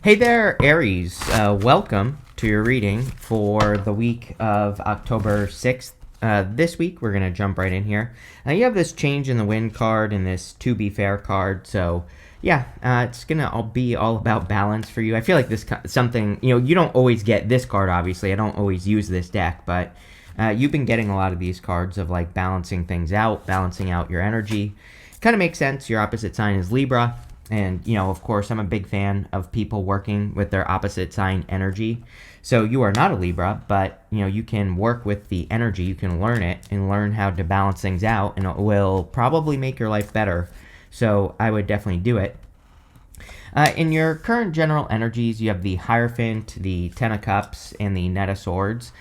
Hey there, Aries. Welcome to your reading for the week of October 6th. This week, we're going to jump right in here. You have this change in the wind card and this to be fair card. So, yeah, it's going to be all about balance for you. I feel like this something, you don't always get this card, obviously. I don't always use this deck, but you've been getting a lot of these cards of like balancing things out, balancing out your energy. Kind of makes sense. Your opposite sign is Libra. And, of course, I'm a big fan of people working with their opposite sign energy. So you are not a Libra, but, you can work with the energy. You can learn it and learn how to balance things out, and it will probably make your life better. So I would definitely do it. In your current general energies, you have the Hierophant, the Ten of Cups, and the Knight of Swords.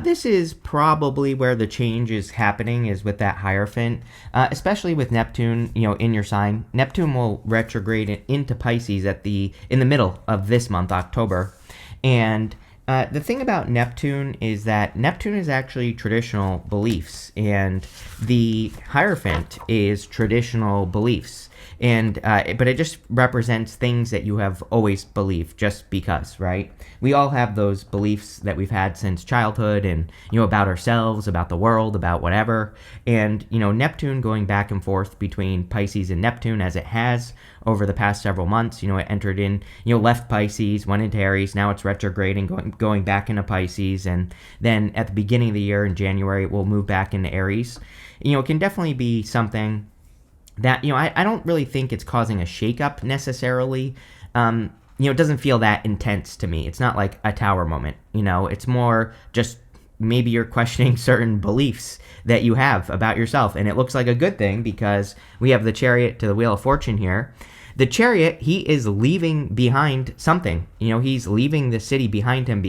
This is probably where the change is happening, is with that Hierophant, especially with Neptune, in your sign. Neptune will retrograde into Pisces in the middle of this month, October. And the thing about Neptune is that Neptune is actually traditional beliefs, and the Hierophant is traditional beliefs. But it just represents things that you have always believed just because, right? We all have those beliefs that we've had since childhood and, about ourselves, about the world, about whatever. And, Neptune going back and forth between Pisces and Neptune as it has over the past several months. It entered in, left Pisces, went into Aries. Now it's retrograding, going back into Pisces. And then at the beginning of the year in January, it will move back into Aries. It can definitely be something that, I don't really think it's causing a shakeup necessarily. It doesn't feel that intense to me. It's not like a tower moment, it's more just maybe you're questioning certain beliefs that you have about yourself. And it looks like a good thing because we have the Chariot to the Wheel of Fortune here. The Chariot, he is leaving behind something. He's leaving the city behind him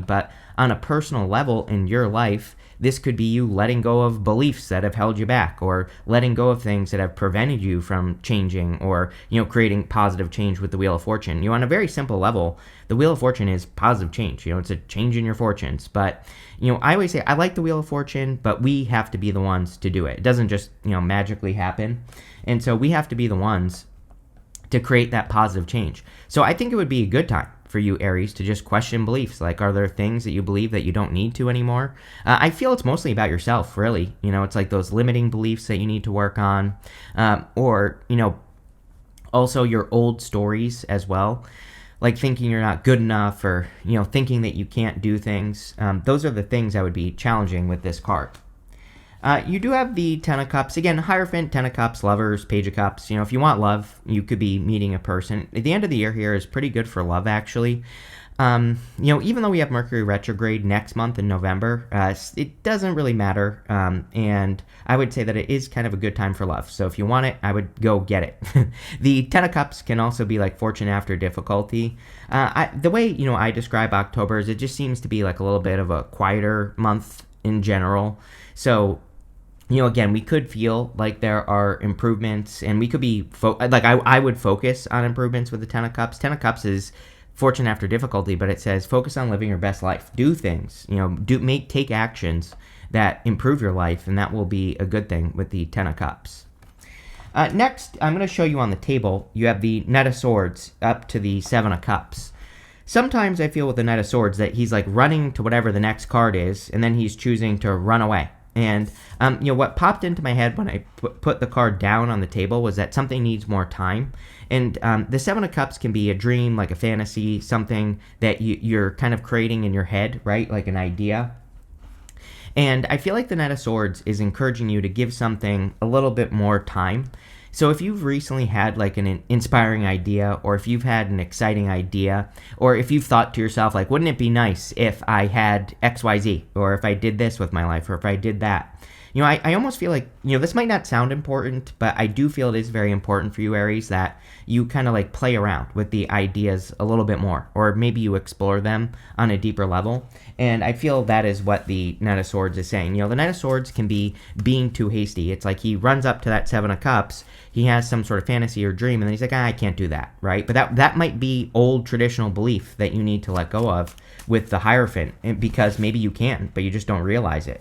but on a personal level in your life, this could be you letting go of beliefs that have held you back, or letting go of things that have prevented you from changing, or, creating positive change with the Wheel of Fortune. On a very simple level, the Wheel of Fortune is positive change. It's a change in your fortunes. But, I always say I like the Wheel of Fortune, but we have to be the ones to do it. It doesn't just, magically happen. And so we have to be the ones to create that positive change. So I think it would be a good time for you, Aries, to just question beliefs. Like, are there things that you believe that you don't need to anymore? I feel it's mostly about yourself, really. It's like those limiting beliefs that you need to work on, or, also your old stories as well, like thinking you're not good enough, or, thinking that you can't do things. Those are the things I would be challenging with this card. You do have the Ten of Cups. Again, Hierophant, Ten of Cups, Lovers, Page of Cups. If you want love, you could be meeting a person. At the end of the year here is pretty good for love, actually. Even though we have Mercury retrograde next month in November, it doesn't really matter. And I would say that it is kind of a good time for love. So if you want it, I would go get it. The Ten of Cups can also be like fortune after difficulty. The way, I describe October is it just seems to be like a little bit of a quieter month in general. So, again, we could feel like there are improvements, and we could be, I would focus on improvements with the Ten of Cups. Ten of Cups is fortune after difficulty, but it says focus on living your best life. Do things, take actions that improve your life, and that will be a good thing with the Ten of Cups. Next, I'm going to show you on the table, you have the Knight of Swords up to the Seven of Cups. Sometimes I feel with the Knight of Swords that he's like running to whatever the next card is, and then he's choosing to run away. And, what popped into my head when I put the card down on the table was that something needs more time. And the Seven of Cups can be a dream, like a fantasy, something that you're kind of creating in your head, right? Like an idea. And I feel like the Knight of Swords is encouraging you to give something a little bit more time. So if you've recently had like an inspiring idea, or if you've had an exciting idea, or if you've thought to yourself, like, wouldn't it be nice if I had XYZ, or if I did this with my life, or if I did that? I almost feel like, this might not sound important, but I do feel it is very important for you, Aries, that you kind of like play around with the ideas a little bit more, or maybe you explore them on a deeper level. And I feel that is what the Knight of Swords is saying. The Knight of Swords can be being too hasty. It's like he runs up to that Seven of Cups, he has some sort of fantasy or dream, and then he's like, I can't do that, right? But that might be old traditional belief that you need to let go of with the Hierophant, because maybe you can, but you just don't realize it.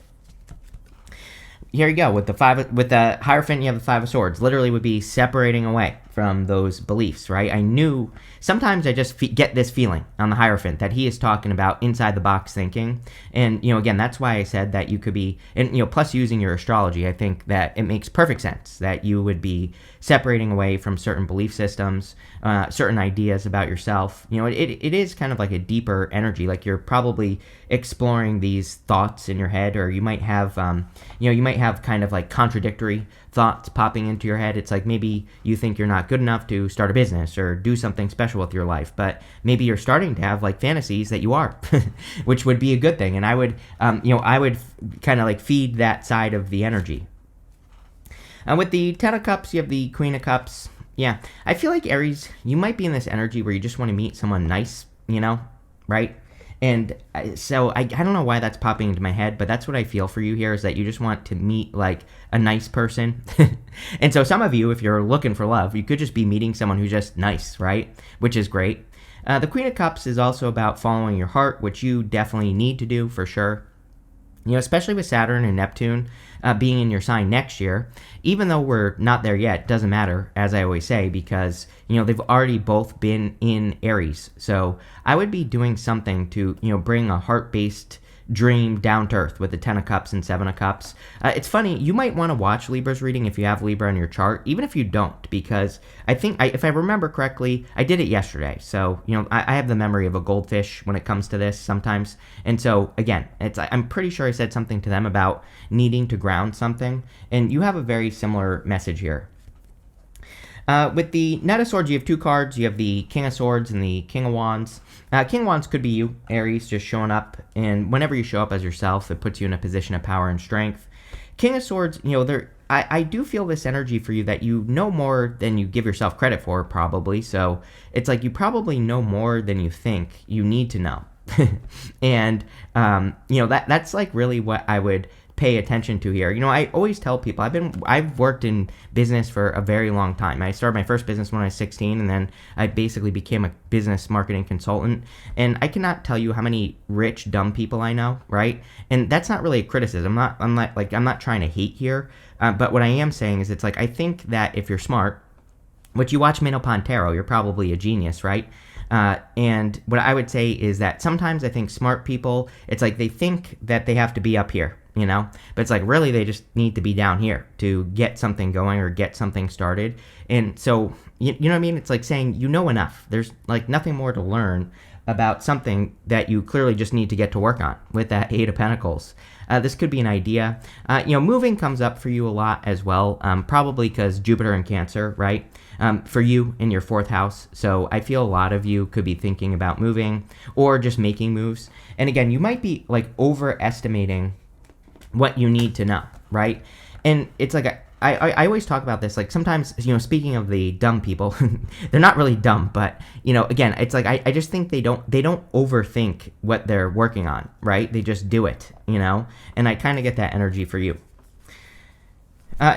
Here you go with the Hierophant. You have the Five of Swords. Literally would be separating away from those beliefs, right? I knew sometimes I just get this feeling on the Hierophant that he is talking about inside the box thinking. And, again, that's why I said that you could be, and, plus using your astrology, I think that it makes perfect sense that you would be separating away from certain belief systems, certain ideas about yourself. It is kind of like a deeper energy. Like you're probably exploring these thoughts in your head, or you might have, you might have kind of like contradictory thoughts popping into your head. It's like maybe you think you're not good enough to start a business or do something special with your life, but maybe you're starting to have like fantasies that you are, which would be a good thing. And I would, I would kind of like feed that side of the energy. With the Ten of Cups, you have the Queen of Cups. Yeah, I feel like Aries, you might be in this energy where you just want to meet someone nice, right? And so I don't know why that's popping into my head, but that's what I feel for you here, is that you just want to meet like a nice person. And so some of you, if you're looking for love, you could just be meeting someone who's just nice, right? Which is great. The Queen of Cups is also about following your heart, which you definitely need to do for sure. Especially with Saturn and Neptune being in your sign next year, even though we're not there yet, doesn't matter, as I always say, because, they've already both been in Aries. So I would be doing something to, bring a heart-based dream down to earth with the 10 of Cups and 7 of Cups. It's funny, you might want to watch Libra's reading if you have Libra on your chart, even if you don't, because I think, if I remember correctly, I did it yesterday. So, I have the memory of a goldfish when it comes to this sometimes. And so, again, I'm pretty sure I said something to them about needing to ground something, and you have a very similar message here. With the Knight of Swords, you have two cards. You have the King of Swords and the King of Wands. King of Wands could be you, Aries, just showing up. And whenever you show up as yourself, it puts you in a position of power and strength. King of Swords, I do feel this energy for you that you know more than you give yourself credit for, probably. So it's like you probably know more than you think you need to know. And, that's like really what I would pay attention to here. I always tell people I've worked in business for a very long time. I started my first business when I was 16, and then I basically became a business marketing consultant. And I cannot tell you how many rich, dumb people I know, right? And that's not really a criticism. I'm not trying to hate here. But what I am saying is, it's like, I think that if you're smart, which you watch Minnow Tarot, you're probably a genius, right? And what I would say is that sometimes I think smart people, it's like they think that they have to be up here, but it's like really they just need to be down here to get something going or get something started. And so, you know what I mean? It's like saying enough. There's like nothing more to learn about something that you clearly just need to get to work on with that Eight of Pentacles. This could be an idea. Moving comes up for you a lot as well, probably because Jupiter in Cancer, right? For you in your 4th house. So I feel a lot of you could be thinking about moving or just making moves. And again, you might be like overestimating what you need to know, right? And it's like, I always talk about this, like sometimes, speaking of the dumb people, they're not really dumb, but, again, it's like, I just think they don't overthink what they're working on, right? They just do it, and I kind of get that energy for you.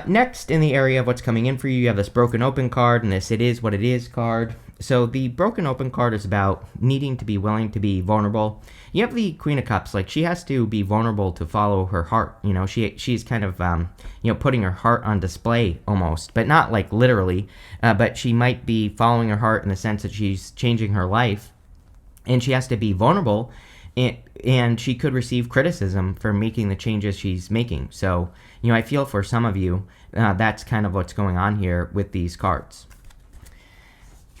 Next, in the area of what's coming in for you, you have this Broken Open card and this It Is What It Is card. So the Broken Open card is about needing to be willing to be vulnerable. You have the Queen of Cups, like she has to be vulnerable to follow her heart. She's kind of, putting her heart on display almost, but not like literally, but she might be following her heart in the sense that she's changing her life, and she has to be vulnerable, and she could receive criticism for making the changes she's making. So, I feel for some of you, that's kind of what's going on here with these cards.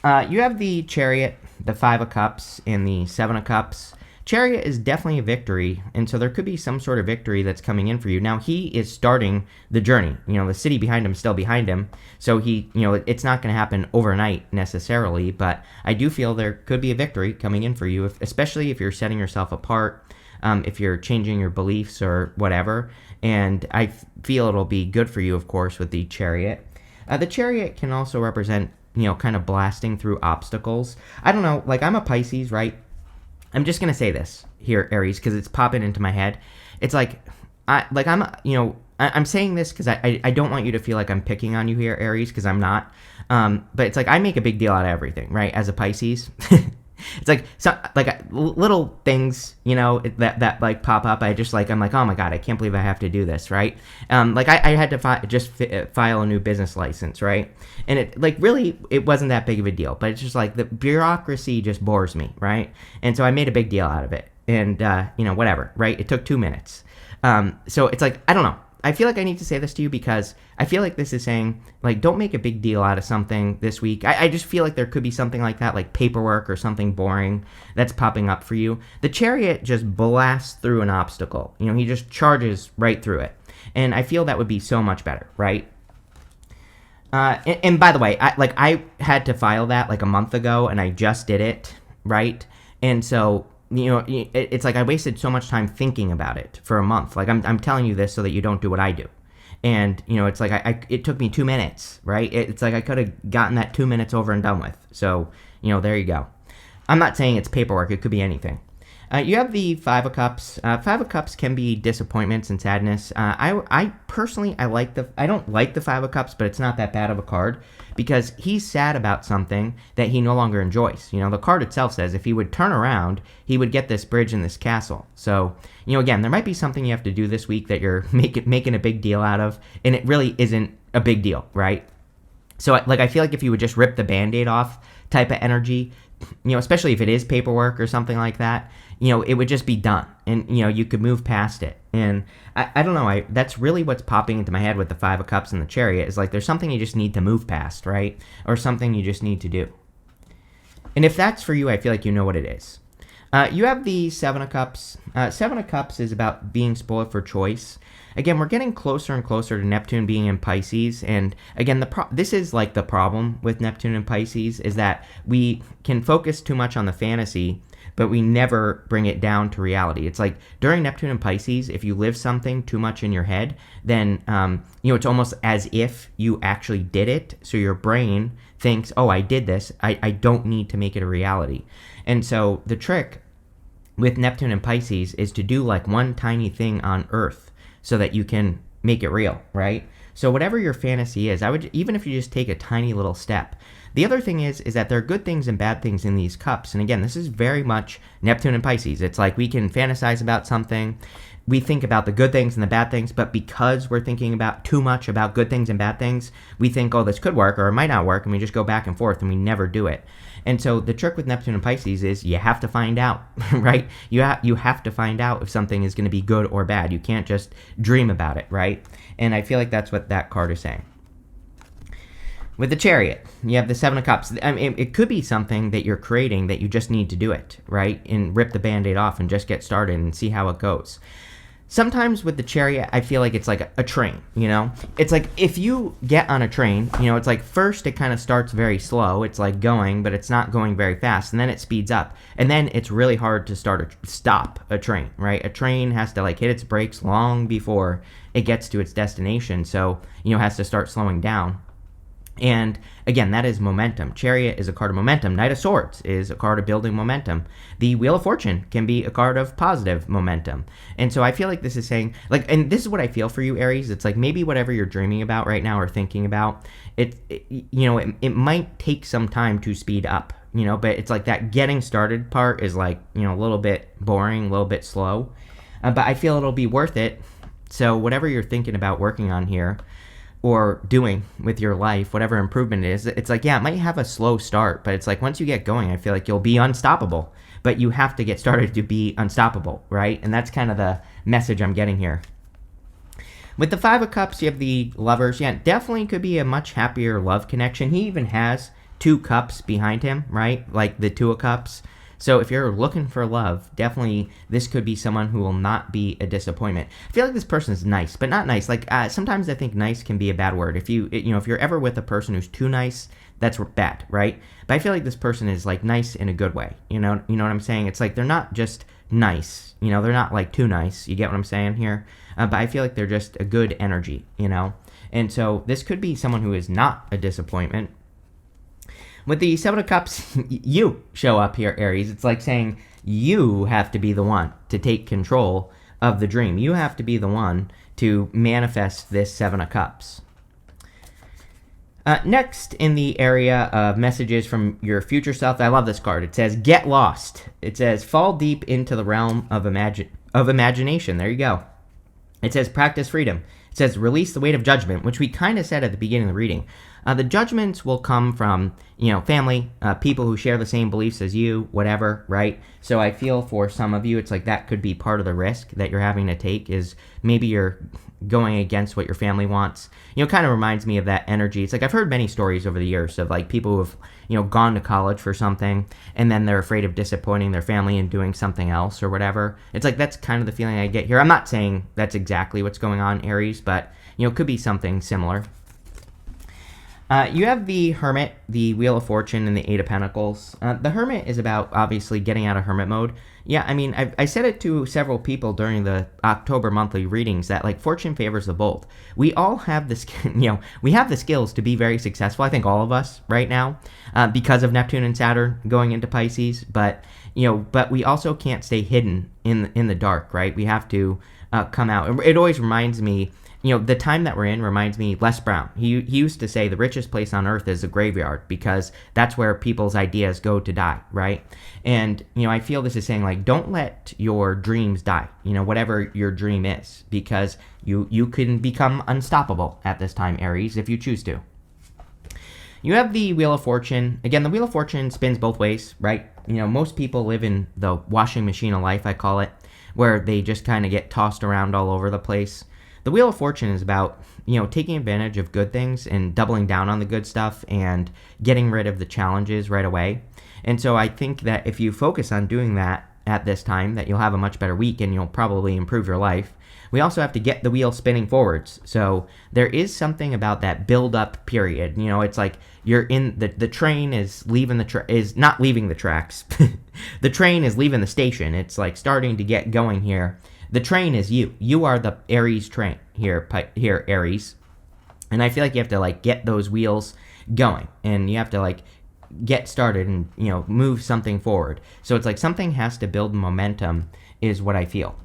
You have the Chariot, the 5 of Cups, and the 7 of Cups. Chariot is definitely a victory, and so there could be some sort of victory that's coming in for you. Now, he is starting the journey. The city behind him is still behind him, so he, it's not going to happen overnight necessarily, but I do feel there could be a victory coming in for you, especially if you're setting yourself apart, if you're changing your beliefs or whatever, and I feel it'll be good for you, of course, with the Chariot. The Chariot can also represent, kind of blasting through obstacles. I don't know, like I'm a Pisces, right? I'm just gonna say this here, Aries, because it's popping into my head. It's like, I'm saying this because I don't want you to feel like I'm picking on you here, Aries, because I'm not. But it's like I make a big deal out of everything, right? As a Pisces, It's like little things, that like pop up. I'm like, oh my god, I can't believe I have to do this, right? I had to file a new business license, right? And it like really it wasn't that big of a deal, but it's just like the bureaucracy just bores me, right? And so I made a big deal out of it, and whatever, right? It took 2 minutes. So it's like, I don't know. I feel like I need to say this to you because I feel like this is saying, like, don't make a big deal out of something this week. I just feel like there could be something like that, like paperwork or something boring that's popping up for you. The Chariot just blasts through an obstacle. He just charges right through it. And I feel that would be so much better, right? And by the way, I had to file that like a month ago, and I just did it, right? And so it's like I wasted so much time thinking about it for a month. Like I'm telling you this so that you don't do what I do. And it's like it took me 2 minutes, right? It's like I could have gotten that 2 minutes over and done with. So there you go. I'm not saying it's paperwork. It could be anything. You have the Five of Cups. Five of Cups can be disappointments and sadness. I personally, I don't like the Five of Cups, but it's not that bad of a card because he's sad about something that he no longer enjoys. The card itself says if he would turn around, he would get this bridge and this castle. So, again, there might be something you have to do this week that you're making a big deal out of, and it really isn't a big deal, right? So, I feel like if you would just rip the Band-Aid off type of energy, especially if it is paperwork or something like that, it would just be done, and you could move past it. And I don't know, that's really what's popping into my head with the Five of Cups and the Chariot is like there's something you just need to move past, right? Or something you just need to do. And if that's for you, I feel like you know what it is. You have the Seven of Cups. Seven of Cups is about being spoiled for choice. Again, we're getting closer and closer to Neptune being in Pisces, and again, this is like the problem with Neptune and Pisces is that we can focus too much on the fantasy, but we never bring it down to reality. It's like during Neptune and Pisces, if you live something too much in your head, then it's almost as if you actually did it. So your brain thinks, "Oh, I did this. I don't need to make it a reality." And so the trick with Neptune and Pisces is to do like one tiny thing on Earth so that you can make it real, right? So whatever your fantasy is, even if you just take a tiny little step. The other thing is that there are good things and bad things in these cups. And again, this is very much Neptune and Pisces. It's like we can fantasize about something. We think about the good things and the bad things, but because we're thinking about too much about good things and bad things, we think, oh, this could work or it might not work, and we just go back and forth and we never do it. And so the trick with Neptune and Pisces is you have to find out, right? You have to find out if something is going to be good or bad. You can't just dream about it, right? And I feel like that's what that card is saying. With the Chariot, you have the Seven of Cups. I mean, it could be something that you're creating that you just need to do it, right? And rip the Band-Aid off and just get started and see how it goes. Sometimes with the Chariot, I feel like it's like a train, It's like if you get on a train, it's like first it kind of starts very slow. It's like going, but it's not going very fast. And then it speeds up. And then it's really hard to stop a train, right? A train has to like hit its brakes long before it gets to its destination. So, it has to start slowing down. And again, that is momentum. Chariot is a card of momentum. Knight of Swords is a card of building momentum. The Wheel of Fortune can be a card of positive momentum. And so I feel like this is saying, like, and this is what I feel for you, Aries. It's like maybe whatever you're dreaming about right now or thinking about, it might take some time to speed up, but it's like that getting started part is like, a little bit boring, a little bit slow. But I feel it'll be worth it. So whatever you're thinking about working on here, or doing with your life, whatever improvement it is, it's like, yeah, it might have a slow start, but it's like once you get going, I feel like you'll be unstoppable. But you have to get started to be unstoppable, right? And that's kind of the message I'm getting here. With the Five of Cups, you have the Lovers. Yeah, definitely could be a much happier love connection. He even has 2 cups behind him, right? Like the Two of Cups. So if you're looking for love, definitely this could be someone who will not be a disappointment. I feel like this person is nice, but not nice. Like sometimes I think nice can be a bad word. If you're ever with a person who's too nice, that's bad, right? But I feel like this person is like nice in a good way. You know what I'm saying? It's like they're not just nice. They're not like too nice. You get what I'm saying here? But I feel like they're just a good energy. And so this could be someone who is not a disappointment. With the Seven of Cups, you show up here, Aries. It's like saying you have to be the one to take control of the dream. You have to be the one to manifest this Seven of Cups. Next, in the area of messages from your future self, I love this card. It says, get lost. It says, fall deep into the realm of imagination. There you go. It says, practice freedom. It says, release the weight of judgment, which we kind of said at the beginning of the reading. The judgments will come from, family, people who share the same beliefs as you, whatever, right? So I feel for some of you, it's like that could be part of the risk that you're having to take is maybe you're going against what your family wants. Kind of reminds me of that energy. It's like I've heard many stories over the years of like people who have, gone to college for something and then they're afraid of disappointing their family and doing something else or whatever. It's like that's kind of the feeling I get here. I'm not saying that's exactly what's going on, Aries, but, it could be something similar. You have the Hermit, the Wheel of Fortune, and the Eight of Pentacles. The Hermit is about, obviously, getting out of hermit mode. Yeah, I mean, I said it to several people during the October monthly readings that, like, fortune favors the bold. We all have this, we have the skills to be very successful. I think all of us right now, because of Neptune and Saturn going into Pisces. But we also can't stay hidden in the dark, right? We have to come out. It always reminds me, the time that we're in reminds me Les Brown. He used to say the richest place on earth is a graveyard because that's where people's ideas go to die, right? And, I feel this is saying, like, don't let your dreams die, whatever your dream is, because you can become unstoppable at this time, Aries, if you choose to. You have the Wheel of Fortune. Again, the Wheel of Fortune spins both ways, right? Most people live in the washing machine of life, I call it, where they just kind of get tossed around all over the place. The Wheel of Fortune is about, taking advantage of good things and doubling down on the good stuff and getting rid of the challenges right away. And so I think that if you focus on doing that at this time, that you'll have a much better week and you'll probably improve your life. We also have to get the wheel spinning forwards. So there is something about that build-up period. It's like you're in the train is leaving is not leaving the tracks. The train is leaving the station. It's like starting to get going here. The train is you. You are the Aries train here, Aries. And I feel like you have to, like, get those wheels going. And you have to, like, get started and, move something forward. So it's like something has to build momentum is what I feel.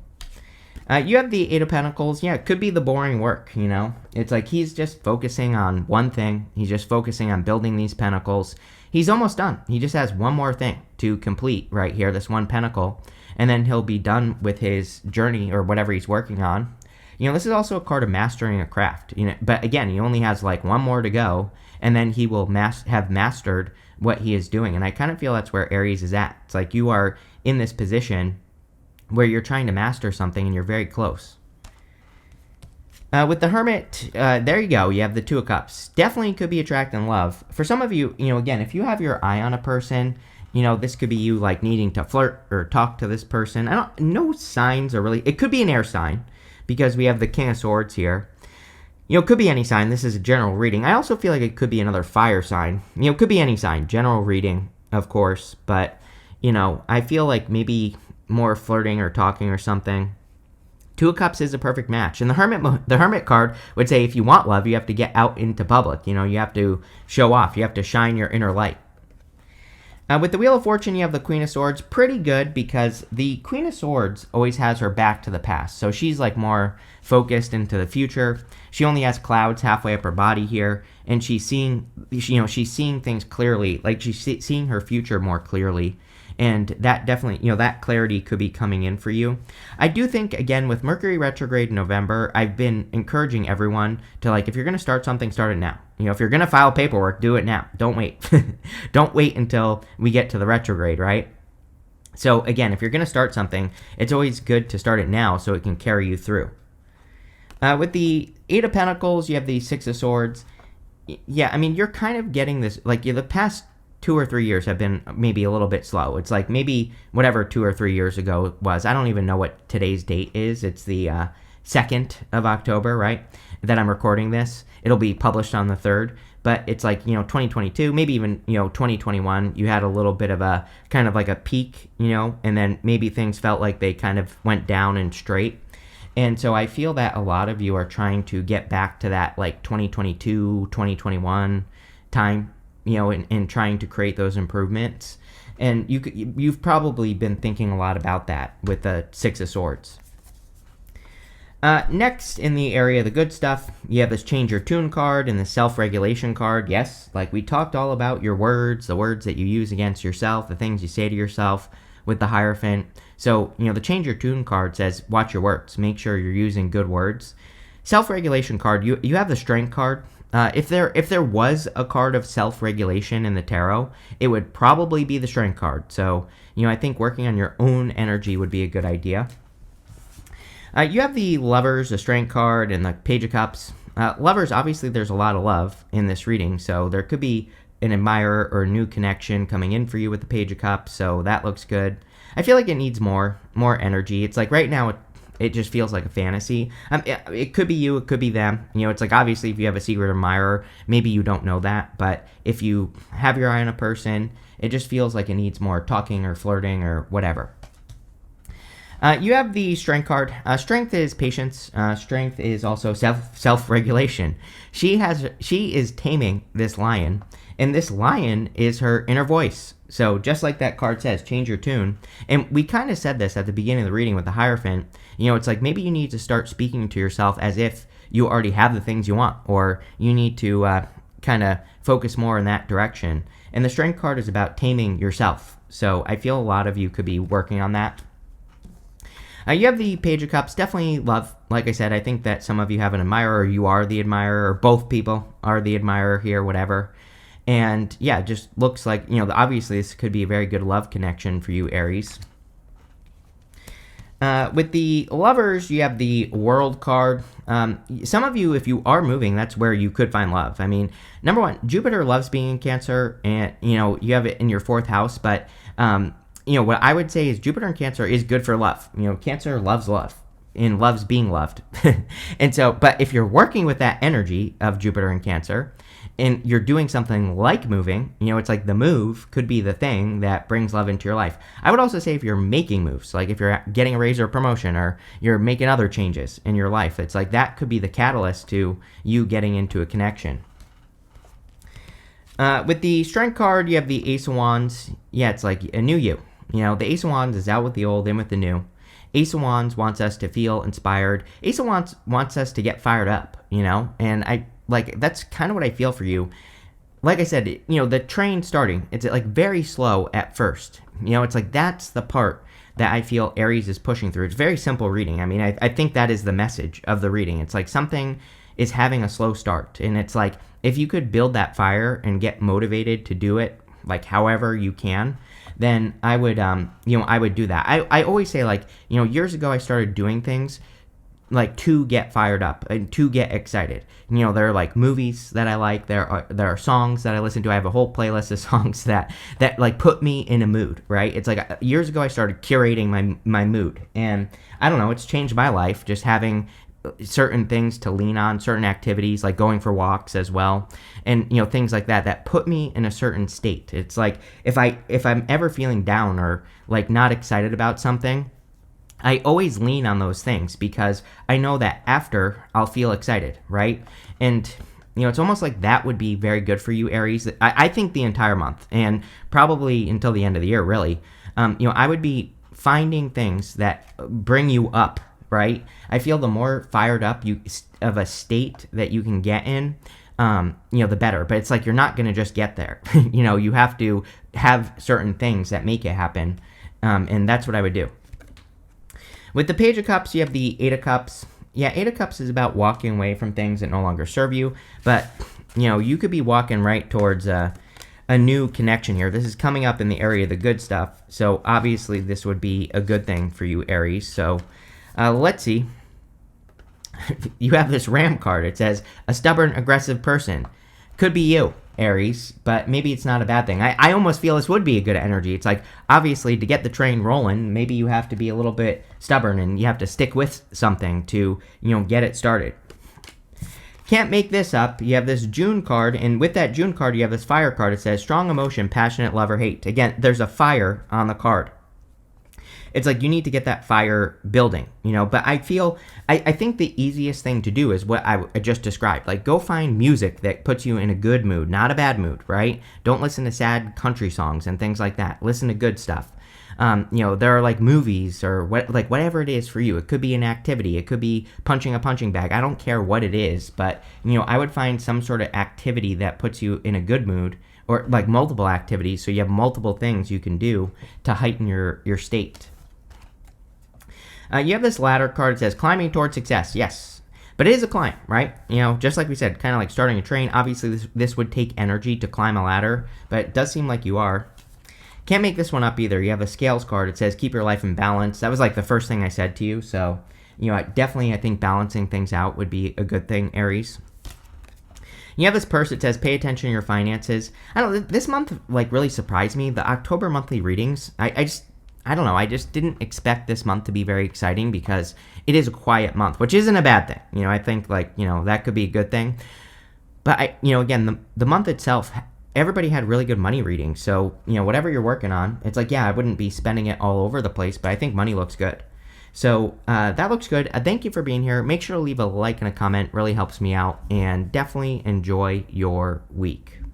You have the Eight of Pentacles. Yeah, it could be the boring work, It's like he's just focusing on one thing. He's just focusing on building these pentacles. He's almost done. He just has one more thing to complete right here, this one pentacle. And then he'll be done with his journey or whatever he's working on. This is also a card of mastering a craft. But again, he only has like one more to go, and then he will have mastered what he is doing. And I kind of feel that's where Aries is at. It's like you are in this position where you're trying to master something and you're very close. With the Hermit, there you go. You have the Two of Cups. Definitely could be attracting love. For some of you, again, if you have your eye on a person, this could be you, like, needing to flirt or talk to this person. No signs are really... It could be an air sign because we have the King of Swords here. It could be any sign. This is a general reading. I also feel like it could be another fire sign. It could be any sign. General reading, of course. But, I feel like maybe more flirting or talking or something. Two of Cups is a perfect match. And the Hermit card would say if you want love, you have to get out into public. You have to show off. You have to shine your inner light. With the Wheel of Fortune, you have the Queen of Swords. Pretty good because the Queen of Swords always has her back to the past. So she's like more focused into the future. She only has clouds halfway up her body here. And she's seeing, she's seeing things clearly. Like she's seeing her future more clearly. And that definitely, that clarity could be coming in for you. I do think, again, with Mercury retrograde in November, I've been encouraging everyone to, like, if you're going to start something, start it now. If you're going to file paperwork, do it now. Don't wait. Don't wait until we get to the retrograde, right? So, again, if you're going to start something, it's always good to start it now so it can carry you through. With the Eight of Pentacles, you have the Six of Swords. Yeah, I mean, you're kind of getting this, like, the past 2 or 3 years have been maybe a little bit slow. It's like maybe whatever 2 or 3 years ago was. I don't even know what today's date is. It's the 2nd of October, right, that I'm recording this. It'll be published on the 3rd. But it's like, 2022, maybe even, 2021, you had a little bit of a kind of like a peak, and then maybe things felt like they kind of went down and straight. And so I feel that a lot of you are trying to get back to that like 2022, 2021 time, and trying to create those improvements. And you've probably been thinking a lot about that with the Six of Swords. Next, in the area of the good stuff, you have this change your tune card and the self-regulation card. Yes, like we talked all about your words, the words that you use against yourself, the things you say to yourself with the Hierophant. So, the change your tune card says, watch your words. Make sure you're using good words. Self-regulation card, you have the strength card. If there was a card of self-regulation in the tarot, it would probably be the strength card. So, I think working on your own energy would be a good idea. You have the Lovers, the Strength card, and the Page of Cups. Lovers, obviously, there's a lot of love in this reading, so there could be an admirer or a new connection coming in for you with the Page of Cups, so that looks good. I feel like it needs more energy. It's like right now it just feels like a fantasy. It could be you, it could be them. It's like obviously if you have a secret admirer, maybe you don't know that, but if you have your eye on a person, it just feels like it needs more talking or flirting or whatever. You have the Strength card. Strength is patience. Strength is also self-regulation. She is taming this lion, and this lion is her inner voice. So just like that card says, change your tune. And we kind of said this at the beginning of the reading with the Hierophant. It's like maybe you need to start speaking to yourself as if you already have the things you want, or you need to kind of focus more in that direction. And the Strength card is about taming yourself. So I feel a lot of you could be working on that. You have the Page of Cups, definitely love. Like I said, I think that some of you have an admirer, or you are the admirer, or both people are the admirer here, whatever. And yeah, it just looks like, obviously this could be a very good love connection for you, Aries. With the Lovers, you have the World card. Some of you, if you are moving, that's where you could find love. I mean, number one, Jupiter loves being in Cancer, and, you have it in your 4th house, but... what I would say is Jupiter in Cancer is good for love. Cancer loves love and loves being loved. And so, but if you're working with that energy of Jupiter in Cancer and you're doing something like moving, it's like the move could be the thing that brings love into your life. I would also say if you're making moves, like if you're getting a raise or a promotion, or you're making other changes in your life, it's like that could be the catalyst to you getting into a connection. With the Strength card, you have the Ace of Wands. Yeah, it's like a new you. The Ace of Wands is out with the old, in with the new. Ace of Wands wants us to feel inspired. Ace of Wands wants us to get fired up, and that's kind of what I feel for you. Like I said, the train starting, it's like very slow at first. It's like that's the part that I feel Aries is pushing through. It's very simple reading. I mean, I think that is the message of the reading. It's like something is having a slow start, and it's like if you could build that fire and get motivated to do it, like however you can, then I would, I would do that. I always say, like, years ago I started doing things like to get fired up and to get excited. There are like movies that I like. There are songs that I listen to. I have a whole playlist of songs that like put me in a mood, right? It's like years ago I started curating my mood, and I don't know, it's changed my life just having certain things to lean on, certain activities like going for walks as well, and things like that put me in a certain state. It's like if I'm ever feeling down or like not excited about something, I always lean on those things because I know that after I'll feel excited, right? And it's almost like that would be very good for you, Aries. I think the entire month, and probably until the end of the year, really. I would be finding things that bring you up, right? I feel the more fired up of a state that you can get in, the better. But it's like you're not going to just get there. You have to have certain things that make it happen, and that's what I would do. With the Page of Cups, you have the 8 of Cups. Yeah, 8 of Cups is about walking away from things that no longer serve you, but you could be walking right towards a new connection here. This is coming up in the area of the good stuff, so obviously this would be a good thing for you, Aries. So let's see. You have this Ram card. It says, a stubborn, aggressive person. Could be you, Aries, but maybe it's not a bad thing. I almost feel this would be a good energy. It's like, obviously, to get the train rolling, maybe you have to be a little bit stubborn and you have to stick with something to, get it started. Can't make this up. You have this June card, and with that June card, you have this Fire card. It says, strong emotion, passionate, love, or hate. Again, there's a fire on the card. It's like you need to get that fire building, but I think the easiest thing to do is what I just described. Like, go find music that puts you in a good mood, not a bad mood, right? Don't listen to sad country songs and things like that. Listen to good stuff. There are like movies or whatever it is for you. It could be an activity. It could be punching a punching bag. I don't care what it is, but I would find some sort of activity that puts you in a good mood, or like multiple activities, so you have multiple things you can do to heighten your state. You have this ladder card. It says climbing towards success. Yes, but it is a climb, right? Just like we said, kind of like starting a train. Obviously, this would take energy to climb a ladder, but it does seem like you are. Can't make this one up either. You have a scales card. It says keep your life in balance. That was like the first thing I said to you. So, definitely I think balancing things out would be a good thing, Aries. You have this purse that says pay attention to your finances. I don't know, this month like really surprised me. The October monthly readings, I don't know. I just didn't expect this month to be very exciting because it is a quiet month, which isn't a bad thing. I think that could be a good thing. But again, the month itself, everybody had really good money readings. So, whatever you're working on, it's like, yeah, I wouldn't be spending it all over the place, but I think money looks good. So that looks good. Thank you for being here. Make sure to leave a like and a comment. Really helps me out. And definitely enjoy your week.